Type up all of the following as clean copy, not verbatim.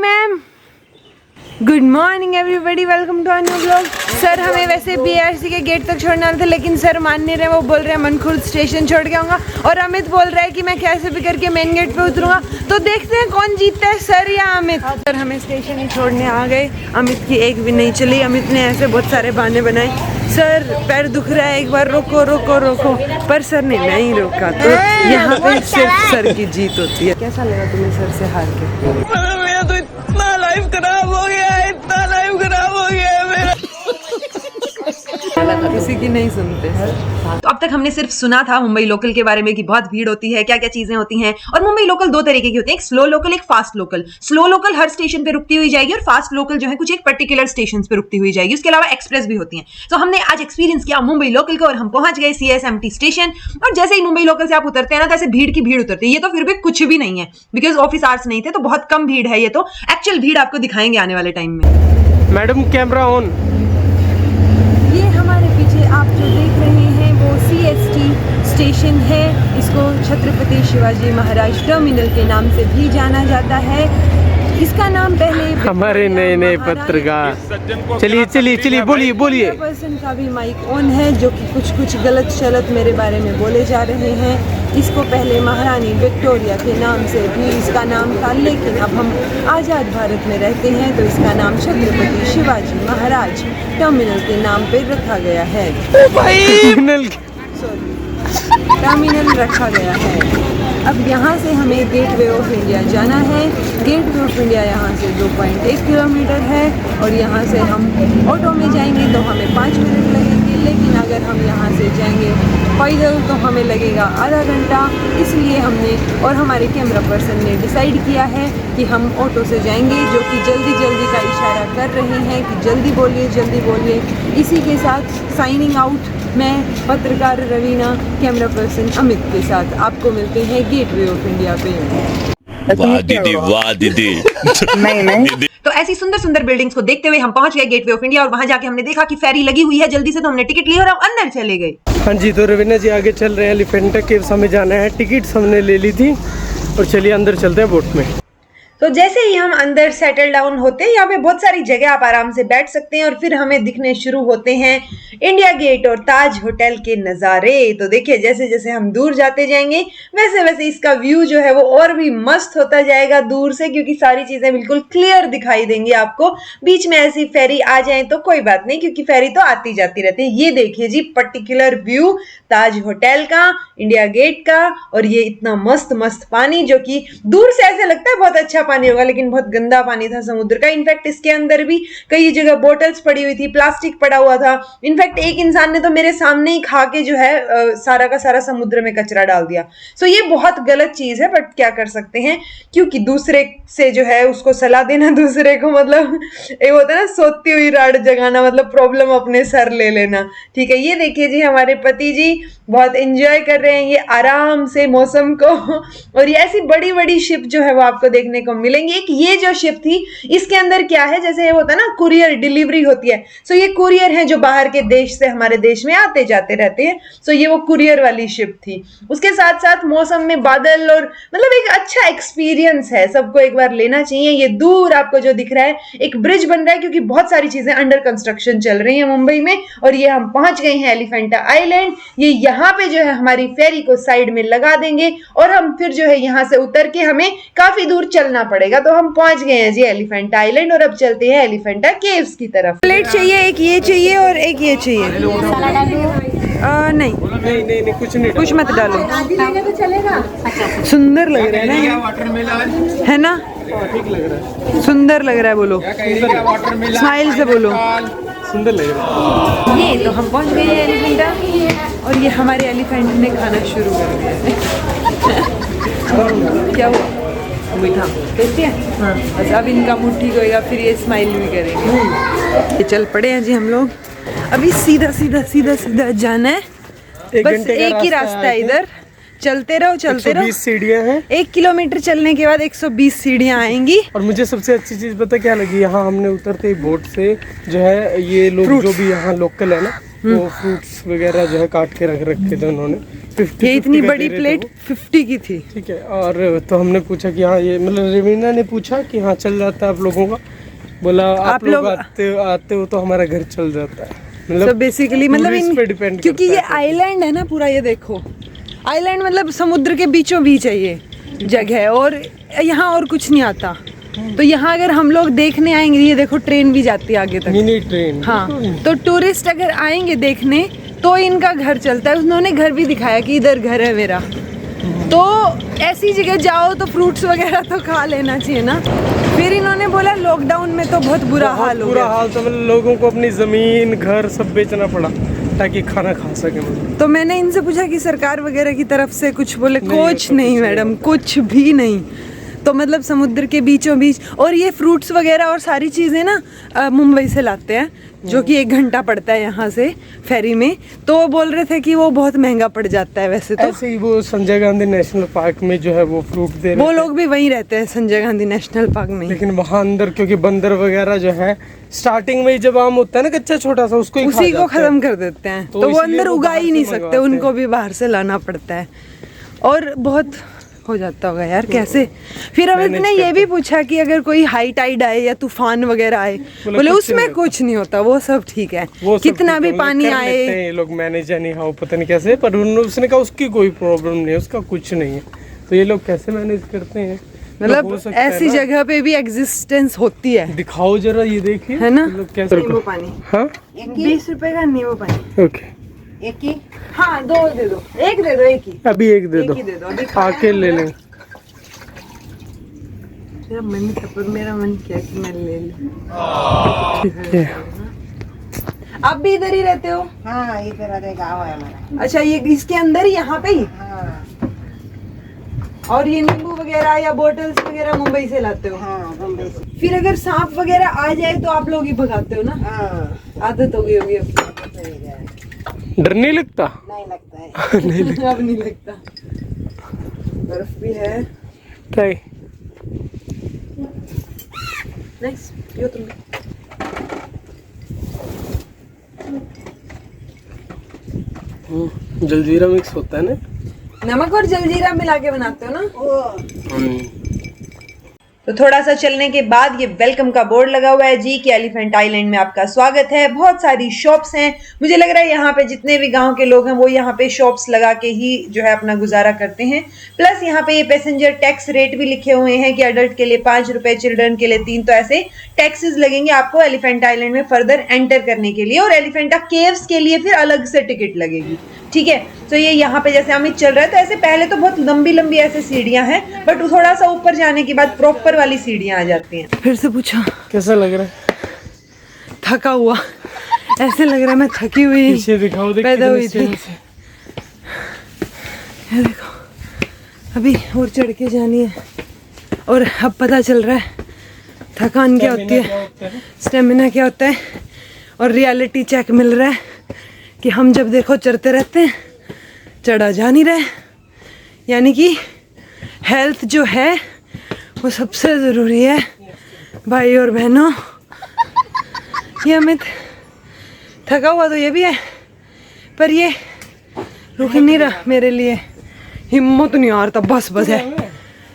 Ma'am. Good morning everybody, welcome to our new blog. Sir हमें वैसे BRC के gate तक छोड़ना था, लेकिन सर मान नहीं रहे। वो बोल रहे हैं मनखुर्द स्टेशन छोड़ के आऊँगा, और अमित बोल रहा है कि मैं कैसे भी करके मेन गेट पे उतरूँगा। तो देखते हैं कौन जीतता है, सर या अमित। सर हमें स्टेशन ही छोड़ने आ गए। अमित की एक भी नहीं चली। अमित ने ऐसे बहुत सारे बहाने बनाए। सर पैर दुख रहा है, एक बार रोको रोको रोको, पर सर ने नहीं रोका। तो यहाँ पे सिर्फ सर की जीत होती है। कैसा लगा तुम्हें सर से हार के? मेरा तो इतना लाइफ खराब हो गया है, इतना लाइफ खराब हो गया है मेरा। किसी की नहीं सुनते। तो अब तक हमने सिर्फ सुना था मुंबई लोकल के बारे में कि बहुत भीड़ होती है, क्या क्या चीजें होती हैं। और मुंबई लोकल दो तरीके की होती है, एक स्लो लोकल, एक फास्ट लोकल। स्लो लोकल हर स्टेशन पे रुकती हुई जाएगी, और फास्ट लोकल जो है कुछ एक पर्टिकुलर स्टेशन पे रुकती हुई जाएगी। उसके अलावा एक्सप्रेस भी होती है। तो हमने आज एक्सपीरियंस किया मुंबई लोकल को, और हम पहुंच गए सीएसएमटी स्टेशन। और जैसे ही मुंबई लोकल से आप उतरते हैं ना, तो ऐसे भीड़ की भीड़ उतरती है। ये तो फिर भी कुछ भी नहीं है, बिकॉज ऑफिस आवर्स नहीं थे, तो बहुत कम भीड़ है। ये तो एक्चुअल भीड़ आपको दिखाएंगे आने वाले टाइम में। Madam camera on. ये हमारे पीछे आप जो देख रहे हैं वो सीएसटी स्टेशन है। इसको छत्रपति शिवाजी महाराज टर्मिनल के नाम से भी जाना जाता है। इसका नाम पहले हमारे नए नए पत्रकार। चलिए चलिए चलिए, बोलिए बोलिए। पर्सन का भी माइक ऑन है, जो कि कुछ कुछ गलत शलत मेरे बारे में बोले जा रहे हैं। इसको पहले महारानी विक्टोरिया के नाम से भी इसका नाम था, लेकिन अब हम आज़ाद भारत में रहते हैं, तो इसका नाम छत्रपति शिवाजी महाराज टर्मिनल के नाम पे रखा गया है। टर्मिनल रखा गया है। अब यहाँ से हमें गेटवे ऑफ इंडिया जाना है। गेटवे ऑफ इंडिया यहाँ से 2.1 किलोमीटर है, और यहाँ से हम ऑटो में जाएंगे तो हमें 5 मिनट लगेंगे, लेकिन अगर हम यहाँ से जाएंगे पैदल तो हमें लगेगा आधा घंटा। इसलिए हमने और हमारे कैमरा पर्सन ने डिसाइड किया है कि हम ऑटो से जाएंगे, जो कि जल्दी जल्दी का इशारा कर रहे हैं कि जल्दी बोलिए जल्दी बोलिए। इसी के साथ साइनिंग आउट, मैं पत्रकार रवीना, कैमरा पर्सन अमित के साथ आपको मिलते हैं गेटवे ऑफ इंडिया पे। वाह दीदी, वाह दीदी। नहीं तो ऐसी सुंदर सुंदर बिल्डिंग्स को देखते हुए हम पहुंच गए गेटवे ऑफ इंडिया, और वहां जाके हमने देखा कि फेरी लगी हुई है। जल्दी से तो हमने टिकट ली और हम अंदर चले गए। हाँ जी, तो रवीना जी आगे चल रहे हैं। एलिफेंटा केव्स हमें जाना है, टिकट हमने ले ली थी, और चलिए अंदर चलते हैं बोट में। तो जैसे ही हम अंदर सेटल डाउन होते हैं, यहाँ पे बहुत सारी जगह आप आराम से बैठ सकते हैं, और फिर हमें दिखने शुरू होते हैं इंडिया गेट और ताज होटल के नज़ारे। तो देखिए, जैसे जैसे हम दूर जाते जाएंगे, वैसे वैसे इसका व्यू जो है वो और भी मस्त होता जाएगा दूर से, क्योंकि सारी चीजें बिल्कुल क्लियर दिखाई देंगी आपको। बीच में ऐसी फेरी आ जाए तो कोई बात नहीं, क्योंकि फेरी तो आती जाती रहती है। ये देखिए जी, पर्टिकुलर व्यू ताज होटल का, इंडिया गेट का, और ये इतना मस्त मस्त पानी, जो कि दूर से ऐसे लगता है बहुत अच्छा पानी होगा, लेकिन बहुत गंदा पानी था समुद्र का। इनफैक्ट इसके अंदर भी कई जगह बोटल्स पड़ी हुई थी, प्लास्टिक पड़ा हुआ था। इनफैक्ट एक इंसान ने तो मेरे सामने ही खा के जो है सारा का सारा समुद्र में कचरा डाल दिया। सो ये बहुत गलत चीज है, बट क्या कर सकते हैं, क्योंकि दूसरे से जो है उसको सलाह देना, दूसरे को मतलब एक होता है ना सोती हुई राड जगाना, मतलब प्रॉब्लम अपने सर ले लेना। ठीक है, ये देखिए जी, हमारे पति जी बहुत एंजॉय कर रहे हैं ये आराम से मौसम को। और ये ऐसी बड़ी बड़ी शिप जो है वो आपको देखने को मिलेंगी। एक ये जो शिप थी, इसके अंदर क्या है, जैसे ये होता है ना कुरियर डिलीवरी होती है, सो ये कुरियर है जो बाहर के देश से हमारे देश में आते जाते रहते हैं। सो ये वो कुरियर वाली शिप थी। उसके साथ साथ मौसम में बादल, और मतलब एक अच्छा एक्सपीरियंस है, सबको एक बार लेना चाहिए। ये दूर आपको जो दिख रहा है, एक ब्रिज बन रहा है, क्योंकि बहुत सारी चीजें अंडर कंस्ट्रक्शन चल रही है मुंबई में। और ये हम पहुंच गए हैं एलिफेंटा आइलैंड। ये यहाँ पे जो है हमारी फेरी को साइड में लगा देंगे, और हम फिर जो है यहाँ से उतर के हमें काफी दूर चलना पड़ेगा। तो हम पहुंच गए हैं जी एलिफेंटा आइलैंड, और अब चलते हैं एलिफेंटा केव्स की तरफ। प्लेट चाहिए, एक ये चाहिए और एक ये चाहिए। नहीं नहीं कुछ नहीं, कुछ मत डालो। तो चलेगा। सुंदर लग रहा है ना, है ना? ठीक लग रहा है, सुंदर लग रहा है, बोलो स्माइल से बोलो, सुंदर लग रहा है। ये तो हम पहुंच गए हैं एलिफेंटा, और ये हमारे एलिफेंट ने खाना शुरू कर दिया है। क्या हुआ? मीठा टेस्टी है। हाँ, बस अब इनका मूड ठीक होएगा, फिर ये स्माइल भी करेंगे। ये चल पड़े हैं जी हम लोग। अभी सीधा सीधा सीधा सीधा जाना है, बस एक ही रास्ता है इधर। चलते रहो चलते रहो। 120 सीढ़ियाँ हैं। 1 किलोमीटर चलने के बाद 120 सीढ़ियाँ आएंगी। और मुझे सबसे अच्छी चीज़ पता क्या लगी, यहाँ हमने उतरते ही बोट से जो है ये लोग जो भी यहाँ लोकल है ना, वो फ्रूट्स वगैरह जो है काट के रख रखे थे उन्होंने। 50 ये इतनी का बड़ी दे रहे थे प्लेट वो। 50 की थी। ठीक है। और तो हमने पूछा कि हाँ ये मतलब रवीना ने पूछा कि हाँ चल जाता है आप लोगों का। बोला आप लोग आते हो तो हमारा घर चल जाता है। तो बेसिकली मतलब टूरिस्ट पे डिपेंड क्योंकि करता ये है सब आइलैंड है ना पूरा, ये देखो आइलैंड मतलब समुद्र के बीचों बीच है ये जगह, और यहाँ और कुछ नहीं आता। तो यहाँ अगर हम लोग देखने आएंगे, ये देखो ट्रेन भी जाती है आगे तक। Mini train. हाँ, तो टूरिस्ट अगर आएंगे देखने तो इनका घर चलता है। उन्होंने घर भी दिखाया कि इधर घर है मेरा। तो ऐसी जगह जाओ तो फ्रूट्स वगैरह तो खा लेना चाहिए ना। फिर इन्होंने बोला लॉकडाउन में तो बहुत बुरा हाल हो बुरा गया। हाल तो मतलब लोगों को अपनी जमीन घर सब बेचना पड़ा ताकि खाना खा सके। मतलब तो मैंने इनसे पूछा कि सरकार वगैरह की तरफ से कुछ बोले, कुछ ऐसा नहीं कुछ मैडम, कुछ भी नहीं। तो मतलब समुद्र के बीचों बीच, और ये फ्रूट्स वगैरह और सारी चीज़ें ना मुंबई से लाते हैं, जो कि 1 घंटा पड़ता है यहाँ से फेरी में। तो वो बोल रहे थे कि वो बहुत महंगा पड़ जाता है वैसे तो। ऐसे ही वो संजय गांधी नेशनल पार्क में जो है वो फ्रूट दे रहे वो थे। लोग भी वहीं रहते हैं संजय गांधी नेशनल पार्क में ही। लेकिन वहाँ अंदर क्योंकि बंदर वगैरह जो है स्टार्टिंग में ही जब आम होता है ना कच्चा छोटा सा, उसको ही खा उसी को जाते हैं। खत्म कर देते हैं। तो तो वो इसलिए अंदर वो उगा बाहर ही से नहीं सकते, मंगवाते उनको हैं। भी बाहर से लाना पड़ता है। और बहुत हो जाता होगा यार कैसे। फिर अब मैनेज इतने ये भी पूछा कि अगर कोई हाई टाइड आए या तूफान वगैरह आए, बोले कुछ उसमें नहीं कुछ नहीं होता, वो सब ठीक है। वो सब कितना ठीक भी है, मतलब पानी कर आए। लेते हैं ये लोग मैनेज नहीं हाउ पता नहीं कैसे, पर उसने कहा उसकी कोई प्रॉब्लम नहीं है, उसका कुछ नहीं है। तो ये लोग कैसे मैनेज करते हैं? हो मतलब सकता है ऐसी ना। जगह पे भी एग्जिस्टेंस होती है दिखाओ जरा ये देखिए है ना। ये लोग कैसे। नींबू पानी हाँ 20 रुपए का नींबू पानी। ओके एक ही हाँ 2 दे दो, एक दे दो, एक ही। अभी एक दे एक ही दे दो, अभी दो आके ले लेंगे। मेरा मन किया कि मैं ले लूं। ठीक है। आप भी इधर ही रहते हो? हाँ इधर अरे गाँव है हमारा। अच्छा, ये इसके अंदर ही यहाँ पे ही? हाँ और ये नींबू वगैरह या बोतल्स वगैरह मुंबई से लाते हो? हाँ बम्बई से। फिर अगर सांप वगैरह आ जाए तो आप लोग ही भगाते हो ना? हाँ आदत हो गई होगी अब। डर नहीं लगता? नहीं लगता है। अब नहीं लगता। बर्फ भी है। ट्राई। नाइस, पियो तुम भी। जलजीरा मिक्स होता है ना? नमक और जलजीरा मिला के बनाते हो ना? तो थोड़ा सा चलने के बाद ये वेलकम का बोर्ड लगा हुआ है जी कि एलिफेंट आइलैंड में आपका स्वागत है। बहुत सारी शॉप्स हैं। मुझे लग रहा है यहाँ पे जितने भी गांव के लोग हैं वो यहाँ पे शॉप्स लगा के ही जो है अपना गुजारा करते हैं। प्लस यहाँ पे ये पैसेंजर टैक्स रेट भी लिखे हुए हैं कि अडल्ट के लिए 5 रुपए, चिल्ड्रन के लिए 3। तो ऐसे टैक्सेस लगेंगे आपको एलिफेंट आइलैंड में फर्दर एंटर करने के लिए। और एलिफेंटा केव्स के लिए फिर अलग से टिकट लगेगी। ठीक है, तो ये यहाँ पे जैसे अमित चल रहा है तो ऐसे पहले तो बहुत लंबी लंबी ऐसे सीढ़ियां हैं, बट थोड़ा सा ऊपर जाने के बाद प्रॉपर वाली सीढ़ियां आ जाती हैं। फिर से पूछा कैसा लग रहा है? थका हुआ ऐसे लग रहा है मैं थकी हुई पीछे दिखाओ देख पैदा कितने हुई थी। स्टेज है। ये देखो अभी और चढ़ के जानी है। और अब पता चल रहा है थकान क्या होती है, स्टेमिना क्या होता है। और रियलिटी चेक मिल रहा है कि हम जब देखो चढ़ते रहते हैं, चढ़ा जा नहीं रहे। यानी कि हेल्थ जो है वो सबसे ज़रूरी है भाई और बहनों। ये अमित थका हुआ तो ये भी है, पर ये रुक नहीं रहा मेरे लिए। हिम्मत नहीं आ रहा, बस बस है।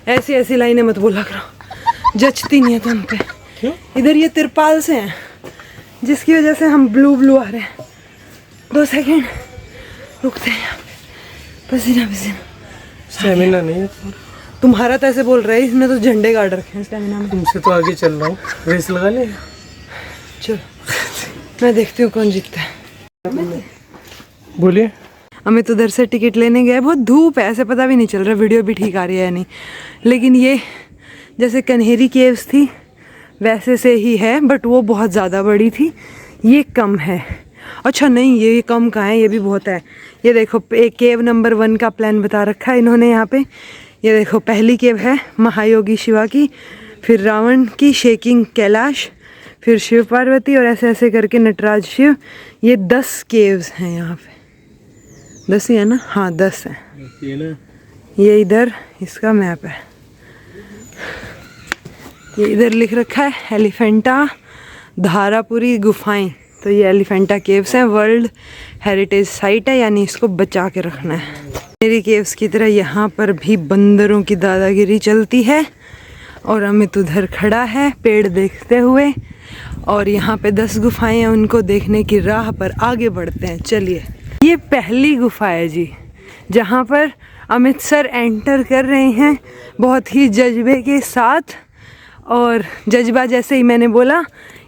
ऐसी ऐसी लाइनें मत बोला करो, जचती नहीं है तुम पे। क्यों? इधर ये तिरपाल से हैं जिसकी वजह से हम ब्लू आ रहे हैं। 2 सेकेंड रुकते हैं यहाँ पे। पसीना पसीना। स्टेमिना नहीं है तुम्हारा तो ऐसे बोल रहा है, इसने तो झंडे गाड़ रखे हैं स्टेमिना में। तुमसे तो आगे चल रहा हूँ। रेस लगा ले। चलो मैं देखती हूँ कौन जीतता है। बोलिए। अमित उधर से टिकट लेने गए, बहुत धूप है, ऐसे पता भी नहीं चल रहा वीडियो भी ठीक आ रही है या नहीं। लेकिन ये जैसे कन्हेरी केव्स थी वैसे से ही है, बट वो बहुत ज़्यादा बड़ी थी, ये कम है। अच्छा नहीं, ये कम कहाँ है, ये भी बहुत है। ये देखो एक केव नंबर 1 का प्लान बता रखा है इन्होंने यहाँ पे। ये देखो पहली केव है महायोगी शिवा की, फिर रावण की शेकिंग कैलाश, फिर शिव पार्वती और ऐसे ऐसे करके नटराज शिव। ये 10 केव्स हैं यहाँ पे। 10 ही है ना? हाँ 10 है। ये इधर इसका मैप है, ये इधर लिख रखा है एलिफेंटा धारापुरी गुफाएं। तो ये एलिफेंटा केव्स हैं, वर्ल्ड हेरिटेज साइट है, यानी इसको बचा के रखना है। मेरी केव्स की तरह यहाँ पर भी बंदरों की दादागिरी चलती है और अमित उधर खड़ा है पेड़ देखते हुए, और यहाँ पे 10 गुफाएं हैं, उनको देखने की राह पर आगे बढ़ते हैं। चलिए, ये पहली गुफा है जी, जहाँ पर अमित सर एंटर कर रहे हैं बहुत ही जज्बे के साथ। और जज्बा जैसे ही मैंने बोला,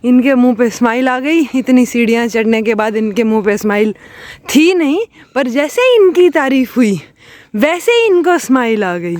इनके मुंह पे स्माइल आ गई। इतनी सीढ़ियाँ चढ़ने के बाद इनके मुंह पे स्माइल थी नहीं, पर जैसे ही इनकी तारीफ हुई वैसे ही इनको स्माइल आ गई।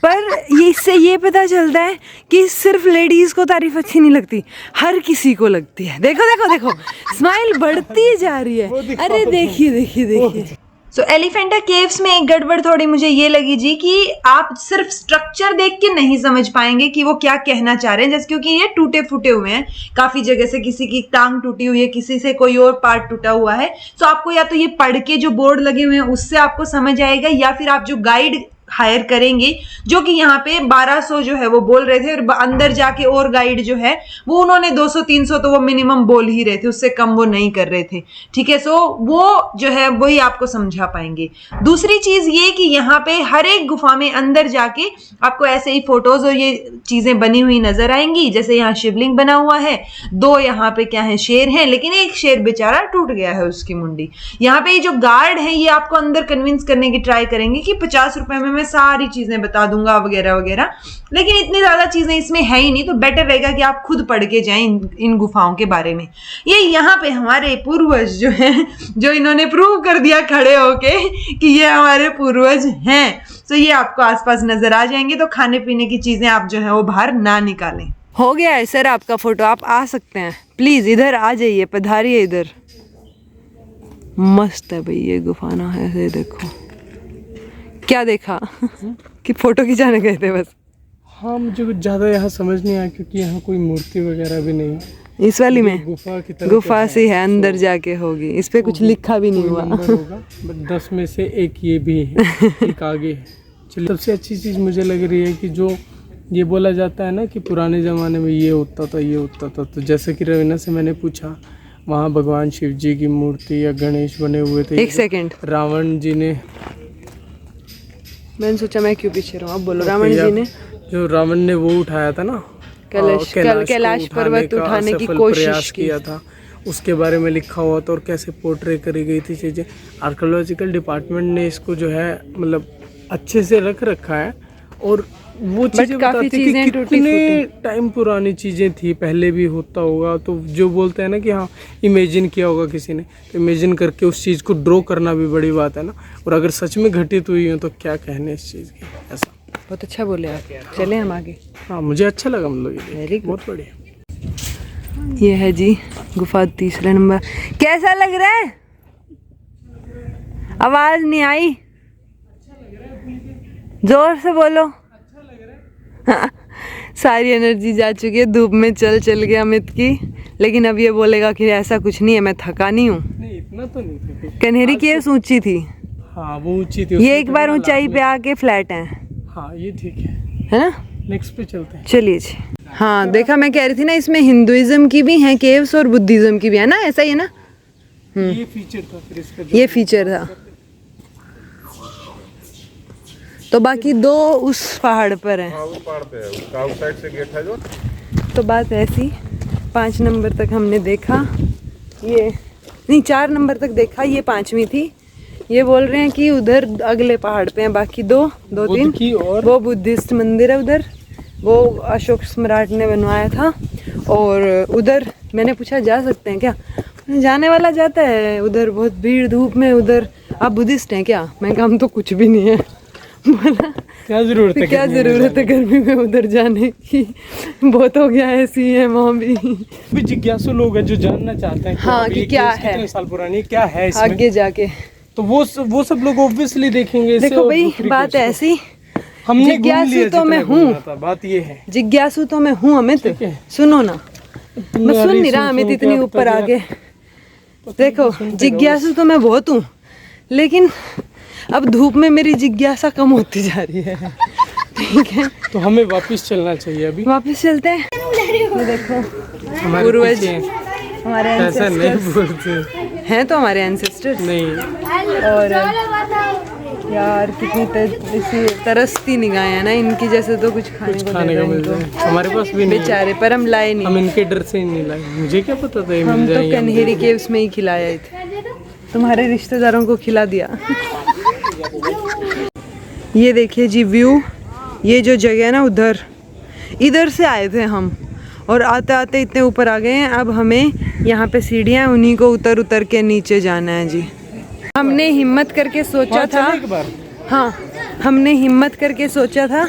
पर ये इससे ये पता चलता है कि सिर्फ लेडीज़ को तारीफ अच्छी नहीं लगती, हर किसी को लगती है। देखो देखो देखो, स्माइल बढ़ती जा रही है। अरे देखिए देखिए देखिए। सो एलिफेंटा केव्स में एक गड़बड़ थोड़ी मुझे ये लगी जी कि आप सिर्फ स्ट्रक्चर देख के नहीं समझ पाएंगे कि वो क्या कहना चाह रहे हैं, जैसे क्योंकि ये टूटे फूटे हुए हैं काफी जगह से, किसी की टांग टूटी हुई है, किसी से कोई और पार्ट टूटा हुआ है। सो आपको या तो ये पढ़ के जो बोर्ड लगे हुए हैं उससे आपको समझ आएगा, या फिर आप जो गाइड हायर करेंगे, जो कि यहाँ पे 1200 जो है वो बोल रहे थे, और अंदर जाके और गाइड जो है वो उन्होंने 200-300 तो वो मिनिमम बोल ही रहे थे, उससे कम वो नहीं कर रहे थे। ठीक है, सो वो जो है वही आपको समझा पाएंगे। दूसरी चीज ये कि यहाँ पे हर एक गुफा में अंदर जाके आपको ऐसे ही फोटोज और ये चीजें बनी हुई नजर आएंगी। जैसे यहाँ शिवलिंग बना हुआ है, 2 यहाँ पे क्या है शेर हैं, लेकिन एक शेर बेचारा टूट गया है उसकी मुंडी। यहाँ पे जो गार्ड है ये आपको अंदर कन्विंस करने की ट्राई करेंगे कि 50 रुपए में मैं सारी चीजें बता दूंगा वगैरह वगैरह, लेकिन इतनी ज्यादा चीजें इसमें है ही नहीं, तो बेटर रहेगा कि आप खुद पढ़ के जाएं इन गुफाओं के बारे में। ये यहाँ पे हमारे पूर्वज जो हैं, जो इन्होंने प्रूव कर दिया खड़े होके कि ये हमारे पूर्वज हैं। तो ये आपको आसपास नजर आ जाएंगे, तो खाने पीने की चीजें आप जो है वो बाहर ना निकालें। हो गया है सर आपका फोटो, आप आ सकते हैं, प्लीज इधर आ जाइए, पधारिए इधर। मस्त है भाई ये गुफा ना, ऐसे देखो। क्या देखा कि फोटो खिंचाने गए थे बस? हाँ, मुझे कुछ ज़्यादा यहाँ समझ नहीं आया क्योंकि यहाँ कोई मूर्ति वगैरह भी नहीं। इस वाली में गुफा की तरह गुफा सी है, अंदर जाके होगी, इस पे कुछ लिखा भी नहीं हुआ होगा, बट 10 में से एक ये भी है, एक आगे है। चलिए, सबसे अच्छी चीज़ मुझे लग रही है कि जो ये बोला जाता है ना कि पुराने ज़माने में ये होता था ये होता था, तो जैसे कि रवीना से मैंने पूछा, वहाँ भगवान शिव जी की मूर्ति या गणेश बने हुए थे। एक सेकेंड, रावण जी ने, मैंने सोचा मैं क्यों पीछे रहूं, अब बोलो। रावण जी ने, जो रावण ने वो उठाया था ना, कैलाश पर्वत उठाने की कोशिश किया था, उसके बारे में लिखा हुआ था और कैसे पोर्ट्रे करी गई थी चीज़ें। आर्कियोलॉजिकल डिपार्टमेंट ने इसको जो है मतलब अच्छे से रख रखा है, और वो चीज़ें बताती कि कितने टाइम पुरानी चीज़ें थी, पहले भी होता होगा। तो जो बोलते हैं ना कि हाँ इमेजिन किया होगा किसी ने, तो इमेजिन करके उस चीज़ को ड्रॉ करना भी बड़ी बात है ना, और अगर सच में घटित हुई हो तो क्या कहने इस चीज़ की। ऐसा बहुत अच्छा बोले आप, चले हम आगे। हाँ, मुझे अच्छा लगा, मतलब ये बहुत बढ़िया। ये है जी गुफा 3 नंबर। कैसा लग रहा है? आवाज नहीं आई, जोर से बोलो। सारी एनर्जी जा चुकी है, धूप में चल चल के अमित की, लेकिन अब ये बोलेगा कि ऐसा कुछ नहीं है, मैं थका नहीं हूँ। नहीं, इतना तो नहीं था। कन्हेरी केव्स ऊंची थी। हाँ, वो ऊंची थी। ये एक बार ऊंचाई पे आके फ्लैट है। हाँ, ये ठीक है ना? नेक्स्ट पे चलते हैं। चलिए जी। हाँ देखा, मैं कह रही थी ना, इसमें हिंदुइज्म की भी हैं केव्स और बुद्धिज्म की भी है ना, ऐसा ही है ना? ये फीचर था फिर इसका, ये फीचर था। तो बाकी 2 उस पहाड़ पर हैं। हाँ, वो पहाड़ पे है, उसका आउटसाइड से गेट है जो। तो बात ऐसी, 5 नंबर तक हमने देखा, ये नहीं 4 नंबर तक देखा, ये 5वीं थी। ये बोल रहे हैं कि उधर अगले पहाड़ पे हैं बाकी 2-3, और वो बुद्धिस्ट मंदिर है उधर, वो अशोक सम्राट ने बनवाया था। और उधर मैंने पूछा जा सकते हैं क्या, जाने वाला जाता है, उधर बहुत भीड़ धूप में, उधर आप बुद्धिस्ट हैं क्या? मैं कहा हम तो कुछ भी नहीं है। बोला क्या जरूरत है, क्या जरूरत है गर्मी में उधर जाने की, बहुत हो गया ऐसी है वहाँ भी जिज्ञासु लोग हैं जो जानना चाहते हैं हाँ कि क्या है, कितने साल पुरानी क्या है इसमें, आगे जाके तो वो सब लोग ऑब्वियसली देखेंगे। देखो भाई बात ऐसी, हमने जिज्ञासु तो मैं हूँ, बात ये है, जिज्ञासु तो मैं हूँ अमित, सुनो ना, मैं सुन नहीं रहा अमित इतनी ऊपर आगे। देखो जिज्ञासु तो मैं बहुत हूँ, लेकिन अब धूप में मेरी जिज्ञासा कम होती जा रही है। ठीक है, तो हमें वापस चलना चाहिए। अभी वापस चलते हैं। देखो हमारे पूर्वज, हमारे ऐसा नहीं ancestors बोलते। हैं तो हमारे एंसेस्टर्स। नहीं और यार कितनी इसी तरसती निगाहें हैं ना इनकी, जैसे तो कुछ खाने को खाने दे का दो मिल इनको। जाए, हमारे पास भी नहीं है। बेचारे, पर हम लाए हम नहीं। इनके डर से ही नहीं लाए, मुझे क्या पता था ये हम मिल तो जाएंगे। कन्हेरी केव्स में ही खिलाए थे, तुम्हारे रिश्तेदारों को खिला दिया। ये देखिए जी व्यू, ये जो जगह है ना उधर, इधर से आए थे हम और आते आते इतने ऊपर आ गए हैं। अब हमें यहाँ पे सीढ़ियाँ, उन्हीं को उतर उतर के नीचे जाना है जी। हमने हिम्मत करके सोचा था, एक बार हाँ हमने हिम्मत करके सोचा था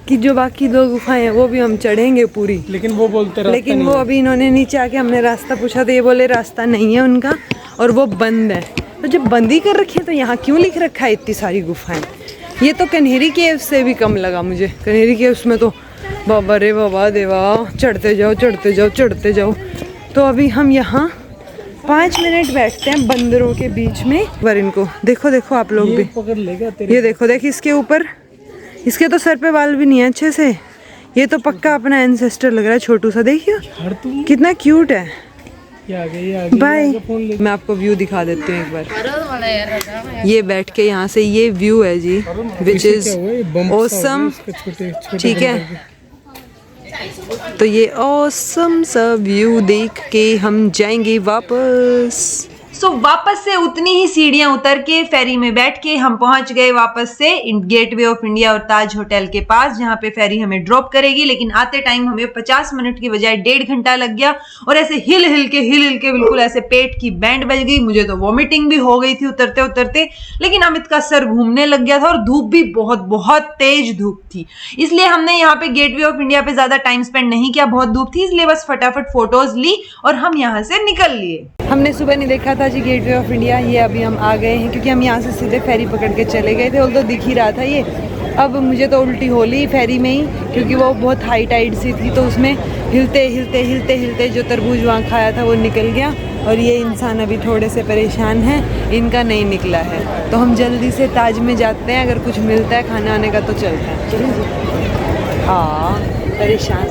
कि जो बाकी दो गुफाएं हैं वो भी हम चढ़ेंगे पूरी, लेकिन वो बोलते रास्ता लेकिन नहीं वो है। अभी इन्होंने नीचे आके हमने रास्ता पूछा तो ये बोले रास्ता नहीं है उनका और वो बंद है। तो जब बंद ही कर रखी है तो यहाँ क्यों लिख रखा है इतनी सारी गुफाएं? ये तो कन्हेरी केव्स से भी कम लगा मुझे। कन्हेरी केव्स में तो बाबा रे बाबा देवा, चढ़ते जाओ चढ़ते जाओ चढ़ते जाओ। तो अभी हम यहाँ 5 मिनट बैठते हैं बंदरों के बीच में। पर इनको देखो देखो आप लोग भी, पकड़ लेगा तेरे। ये देखो देख इसके ऊपर, इसके तो सर पे बाल भी नहीं है अच्छे से। ये तो पक्का अपना एंसेस्टर लग रहा है, छोटू सा। देखियो कितना क्यूट है। ये आ गई बाय, मैं आपको व्यू दिखा देती हूँ एक बार। ये बैठ के यहाँ से ये व्यू है जी, विच इज ऑसम। ठीक है, तो ये ऑसम सा व्यू देख के हम जाएंगे वापस। सो वापस से उतनी ही सीढ़ियां उतर के फेरी में बैठ के हम पहुंच गए वापस से गेटवे ऑफ इंडिया और ताज होटल के पास, जहां पे फेरी हमें ड्रॉप करेगी। लेकिन आते टाइम हमें 50 मिनट की बजाय 1.5 घंटा लग गया और ऐसे हिल हिल के बिल्कुल ऐसे पेट की बैंड बज गई। मुझे तो वॉमिटिंग भी हो गई थी उतरते उतरते, लेकिन अमित का सर घूमने लग गया था और धूप भी बहुत तेज धूप थी, इसलिए हमने यहाँ पे गेटवे ऑफ इंडिया पे ज्यादा टाइम स्पेंड नहीं किया। बहुत धूप थी इसलिए बस फटाफट फोटोज ली और हम यहाँ से निकल लिए। हमने सुबह नहीं देखा था जी गेटवे ऑफ इंडिया, ये अभी हम आ गए हैं क्योंकि हम यहाँ से सीधे फेरी पकड़ के चले गए थे। और तो दिख ही रहा था ये। अब मुझे तो उल्टी हो ली फेरी में ही, क्योंकि वो बहुत हाई टाइड सी थी, तो उसमें हिलते जो तरबूज वहाँ खाया था वो निकल गया। और ये इंसान अभी थोड़े से परेशान हैं, इनका नहीं निकला है। तो हम जल्दी से ताज में जाते हैं, अगर कुछ मिलता है खाने आने का तो चलता है। हाँ परेशान।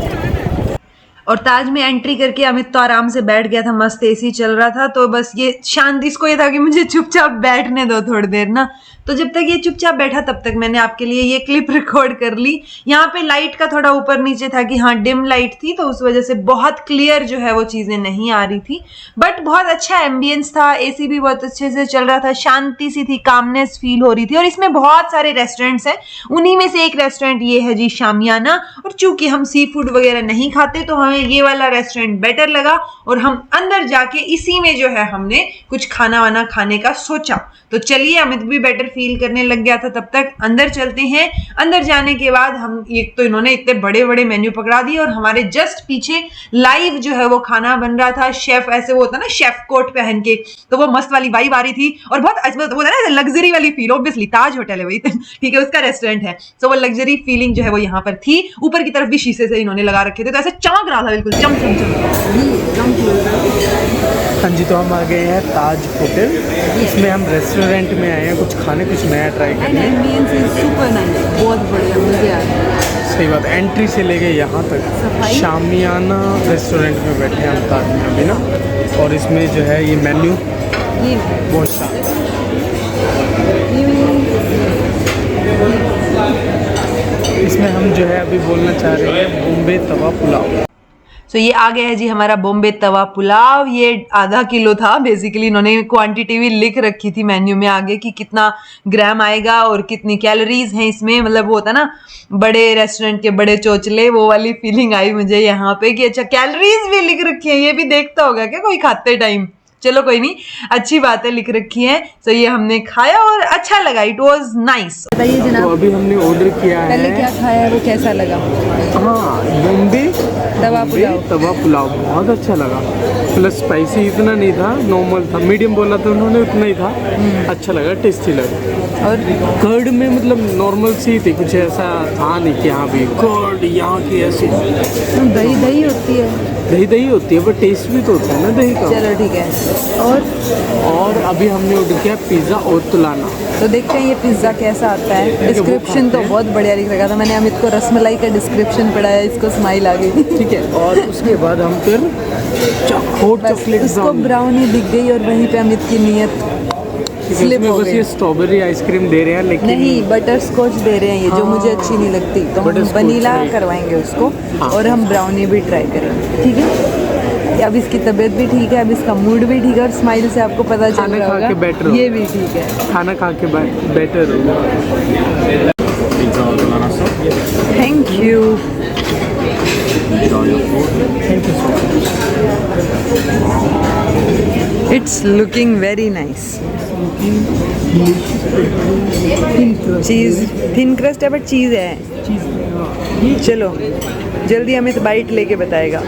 और ताज में एंट्री करके अमित तो आराम से बैठ गया था, मस्त एसी चल रहा था। तो बस ये शांति, इसको ये था कि मुझे चुपचाप बैठने दो थोड़ी देर ना। तो जब तक ये चुपचाप बैठा तब तक मैंने आपके लिए ये क्लिप रिकॉर्ड कर ली। यहाँ पे लाइट का थोड़ा ऊपर नीचे था कि हाँ डिम लाइट थी, तो उस वजह से बहुत क्लियर जो है वो चीजें नहीं आ रही थी। बट बहुत अच्छा एम्बियंस था, एसी भी बहुत अच्छे से चल रहा था, शांति सी थी, कामनेस फील हो रही थी। और इसमें बहुत सारे रेस्टोरेंट्स हैं, उन्हीं में से एक रेस्टोरेंट ये है जी शामियाना। और चूंकि हम सी फूड वगैरह नहीं खाते तो हमें ये वाला रेस्टोरेंट बेटर लगा और हम अंदर जाके इसी में जो है हमने कुछ खाना वाना खाने का सोचा। तो चलिए, अमित भी बेटर फील करने लग गया था तब तक अंदर चलते हैं। अंदर जाने के बाद हम, एक तो इन्होंने इतने बड़े बड़े मेन्यू पकड़ा दिए और हमारे जस्ट पीछे लाइव जो है वो खाना बन रहा था। शेफ ऐसे वो होता ना शेफ कोट पहन के, तो वो मस्त वाली वाइब आ रही थी और बहुत वो ना लग्जरी वाली फील। ऑब्वियसली ताज होटल है वही, ठीक है, उसका रेस्टोरेंट है, तो वो लग्जरी फीलिंग जो है वो यहाँ पर थी। ऊपर की तरफ भी शीशे से इन्होंने लगा रखे थे, तो ऐसे चमक रहा था बिल्कुल, चम। हाँ जी, तो हम आ गए हैं ताज होटल। इसमें हम रेस्टोरेंट में आए हैं कुछ खाने, कुछ नया ट्राई करने। एम्बियंस इज सुपर नाइस, बहुत बढ़िया, मजे आ रहे हैं। सही बात, एंट्री से लेके यहाँ तक शामियाना रेस्टोरेंट में बैठे हैं हम ताज में अभी ना। और इसमें जो है ये मेन्यू ये बहुत शानदार। इसमें हम जो है अभी बोलना चाह रहे हैं बॉम्बे तवा पुलाव। तो ये आ गया है जी हमारा बॉम्बे तवा पुलाव। ये आधा किलो था बेसिकली, इन्होंने क्वांटिटी भी लिख रखी थी मेन्यू में आगे कि कितना ग्राम आएगा और कितनी कैलोरीज हैं इसमें। मतलब वो होता ना बड़े रेस्टोरेंट के बड़े चोचले, वो वाली फीलिंग आई मुझे यहाँ पे कि अच्छा कैलोरीज भी लिख रखी है। ये भी देखता होगा क्या कोई खाते टाइम? चलो कोई नहीं, अच्छी बातें लिख रखी हैं। तो ये हमने खाया और अच्छा लगा, इट वाज नाइस। बताइए तो जनाब, अभी हमने ऑर्डर किया है, पहले क्या खाया वो कैसा लगा? हाँ बॉम्बे तवा पुलाव बहुत अच्छा लगा। प्लस स्पाइसी इतना नहीं था, नॉर्मल था, मीडियम बोला था उन्होंने, उतना ही था। अच्छा लगा, टेस्टी लगा। और कर्ड में मतलब नॉर्मल सी थी, कुछ ऐसा था नहीं कि हाँ भी कर्ड यहाँ की ऐसी। दही होती है। दही दही होती है पर टेस्ट भी तो होता है ना दही का। चलो ठीक है। और अभी हमने ऑर्डर किया पिज़्ज़ा और तुलाना। तो देखते हैं ये पिज़्ज़ा कैसा आता है। डिस्क्रिप्शन तो बहुत बढ़िया लिख रखा था। मैंने अमित को रसमलाई का डिस्क्रिप्शन पढ़ाया, इसको स्माइल आ गई। ठीक है, और उसके बाद हम फिर हॉट चॉकलेट उसको ब्राउनी दिख गई और वहीं पे अमित की नीयत स्लिप हो बस गई। ये स्ट्रॉबेरी आइसक्रीम दे रहे हैं लेकिन नहीं, बटर स्कॉच दे रहे हैं ये, जो मुझे अच्छी नहीं लगती। तो हम Butterscotch वनीला नहीं। करवाएंगे उसको और हम ब्राउनी भी ट्राई करेंगे। ठीक है, अब इसकी तबीयत भी ठीक है, अब इसका मूड भी ठीक है और स्माइल से आपको पता चल खाना रहा खा के better होगा हो। ये भी ठीक है। खाना खा के बेटर होगा। पिज्जा और बनाना सब thank you. enjoy your food. Thank you so much. It's looking very nice. Cheese thin crust है बट चीज़ है। चलो जल्दी अमित बाइट लेके बताएगा।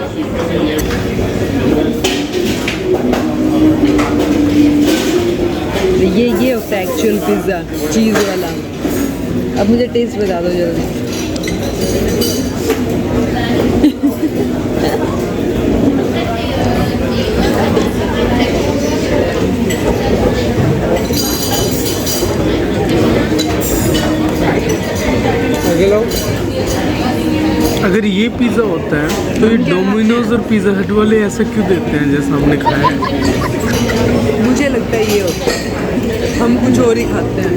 ये होता है एक्चुअल पिज़्ज़ा, चीज़ वाला। अब मुझे टेस्ट बता दो जल्दी। अगर ये पिज़्ज़ा होता है तो ये डोमिनोज और पिज़्ज़ा हट वाले ऐसा क्यों देते हैं जैसा हमने खाया है? मुझे लगता है ये होता है, हम कुछ और ही खाते हैं।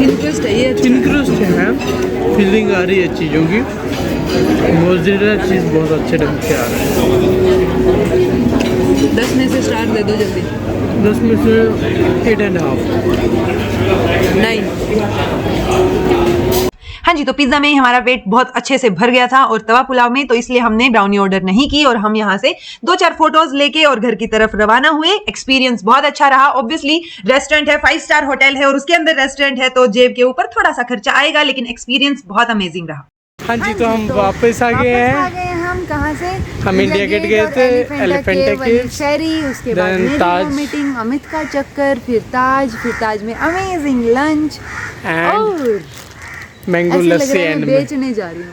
थिन क्रस्ट है ये। थिन क्रस्ट है, फीलिंग आ रही है चीज़ों की। मोज़रेला चीज़ बहुत अच्छे ढंग से आ रहा है। 10 में से स्टार दे दो जल्दी। 10 में से 8.5। 9। हाँ जी, तो पिज्जा में हमारा पेट बहुत अच्छे से भर गया था और तवा पुलाव में, तो इसलिए हमने ब्राउनी ऑर्डर नहीं की और हम यहाँ से 2-4 फोटोज लेके और घर की तरफ रवाना हुए। एक्सपीरियंस बहुत अच्छा रहा। ऑब्वियसली रेस्टोरेंट है, 5 स्टार होटल है और उसके अंदर रेस्टोरेंट है, तो जेब के ऊपर थोड़ा सा खर्चा आएगा, लेकिन एक्सपीरियंस बहुत अमेजिंग रहा। हाँ जी, तो हम वापस आ गए हैं। हम कहाँ से? हम इंडिया गेट गए थे, एलिफेंटा केव्स, फेरी, उसके बाद then मेरी ताज। वो मीटिंग, अमित का चक्कर, फिर ताज में अमेजिंग लंच एंड और मैंगो ऐसे लग लस्सी रहा है एंड मैं बेचने जा रही हूँ।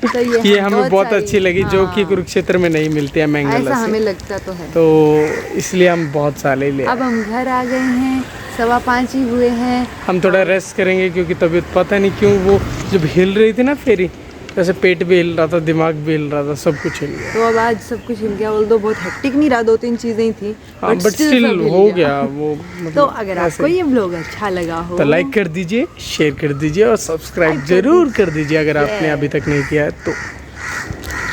तो ये हमें बहुत सारी- अच्छी लगी, जो कि हाँ, कुरुक्षेत्र में नहीं मिलती है मैंगो ऐसा हमें लस्सी, लगता तो है। तो इसलिए हम बहुत सारे ले अब हम घर आ गए हैं, 5:15 ही हुए हैं। हम थोड़ा रेस्ट करेंगे क्योंकि तबीयत पता नहीं क्यों वो जब हिल रही थी ना फेरी, वैसे पेट भी हिल रहा था, दिमाग भी हिल रहा था, सब कुछ हिल गया। तो अब आज सब कुछ हिल गया, ऑल्दो बहुत हेक्टिक नहीं रहा, 2-3 चीजें ही थी, हाँ, बट स्टिल हो गया वो। मतलब तो अगर ऐसे। आपको ये व्लॉग अच्छा लगा हो तो लाइक कर दीजिए, शेयर कर दीजिए और सब्सक्राइब जरूर कर दीजिए अगर आपने अभी तक नहीं किया है तो।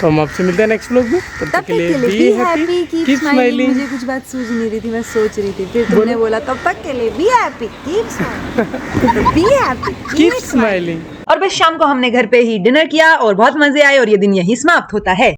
हम आपसे मिलते हैं नेक्स्ट व्लॉग में। तब तक के लिए बी हैप्पी, कीप स्माइलिंग। मुझे कुछ बात सूझ नहीं रही थी, मैं सोच रही थी, फिर तुमने बोला तब तक के लिए be happy, keep smiling. Be happy, keep smiling. और बस शाम को हमने घर पे ही डिनर किया और बहुत मजे आए और ये दिन यही समाप्त होता है।